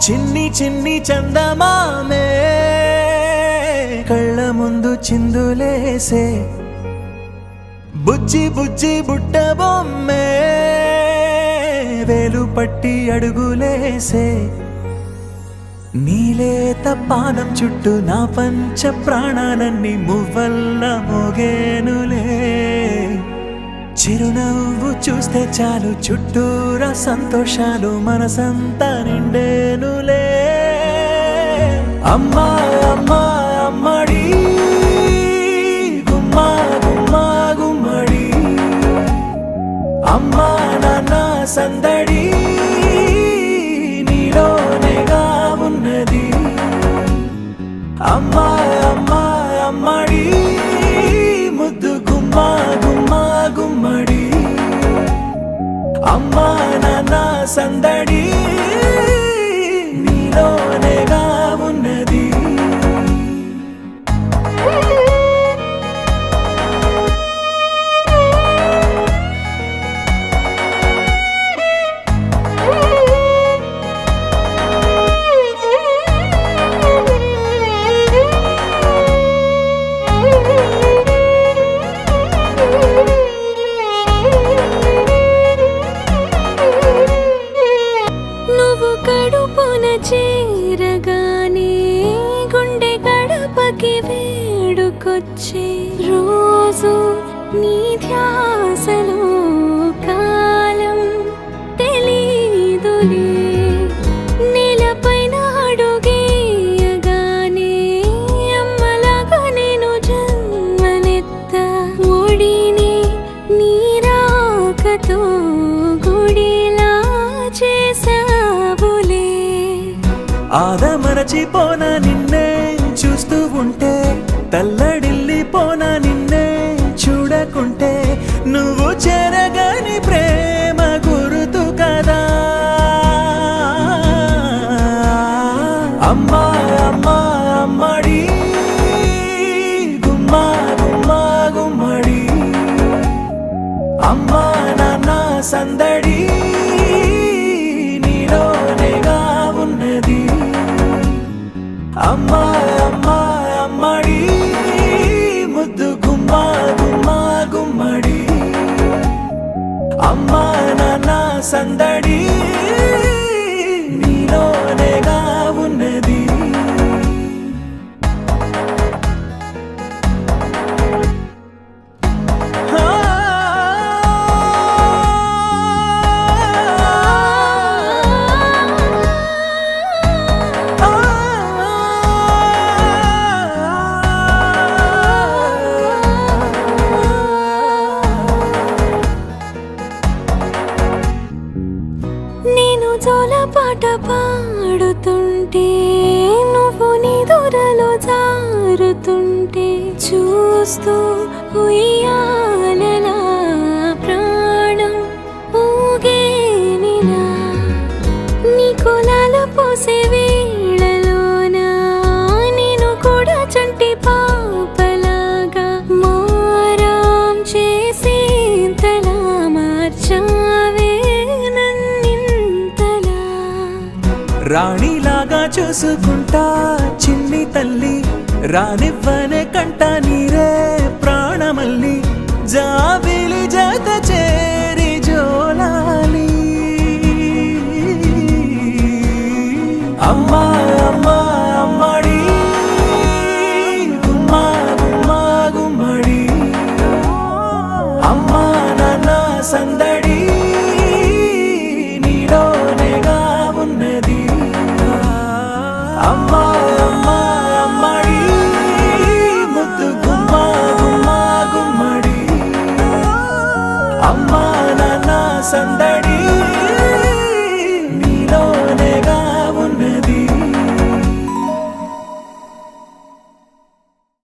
చిన్ని చిన్ని చందమామే కళ్ళ ముందు చిందులేసే బుజ్జి బుజ్జి బుట్ట బొమ్మే వేలు పట్టి అడుగులేసే నీలేత పానం చుట్టూ నా పంచ ప్రాణాలన్నీ మువ్వల్ల మోగేనులే చిరునవ్వు చూస్తే చాలు చుట్టూరా సంతోషాలు మనసంతా నిండేనులే అమ్మా అమ్మా అమ్మడి గుమ్మా గుమ్మా గుమ్మడి అమ్మా నాన్న సందడి నీలోనేగా ఉన్నది అమ్మా అమ్మా అమ్మడి ముద్దు గుమ్మా గుమ్మా గుమ్మడి అమ్మా నాన్న సందడి నీలోనేగా ఉన్నది చేరగానే గుండె గడపకి వేడుకొచ్చే రోజు నీ ధ్యాసలో కాలం తెలీదులే నేలపైన అడుగేయగానే అమ్మలాగా నేను జన్మనెత్త ఒడిని నీ రాకతో గుడిలా చేసావులే ఆదమరచిపోనా నిన్నే చూస్తూ ఉంటే తల్లడిల్లిపోనా నిన్నే చూడకుంటే నువ్వు చెరగని ప్రేమ గురుతు కదా అమ్మా అమ్మా అమ్మడి గుమ్మా గుమ్మా గుమ్మడి అమ్మా నాన్న సందడి నీలోనేగా ఉన్నది అమ్మా అమ్మా అమ్మడి ముద్దు గుమ్మా గుమ్మా గుమ్మడి అమ్మా నాన్న సందడి నీలోనేగా ఉన్నది నేను జోలపాట పాడుతుంటే నువ్వు నీ దూరలో జారుతుంటే చూస్తూ ఉయ్యాలలా ప్రాణం ఊగేనిలా నీ కులాల పోసే వేళలోనా నేను కూడా చంటి పాపలాగా మారాం చేసేంతలా మార్చావే రాణిలాగా చూసుకుంటా చిన్ని తల్లి రానివ్వనే కంట నీరే ప్రాణమల్లి జాబిలి జత చేరి జోలాలి అమ్మా అమ్మా అమ్మడి గుమ్మా గుమ్మా గుమ్మడి అమ్మా నాన్న సందడి నీలోనేగా ఉన్నది అమ్మా అమ్మా అమ్మడి ముద్దు గుమ్మా గుమ్మా గుమ్మడి అమ్మా నాన్న సందడి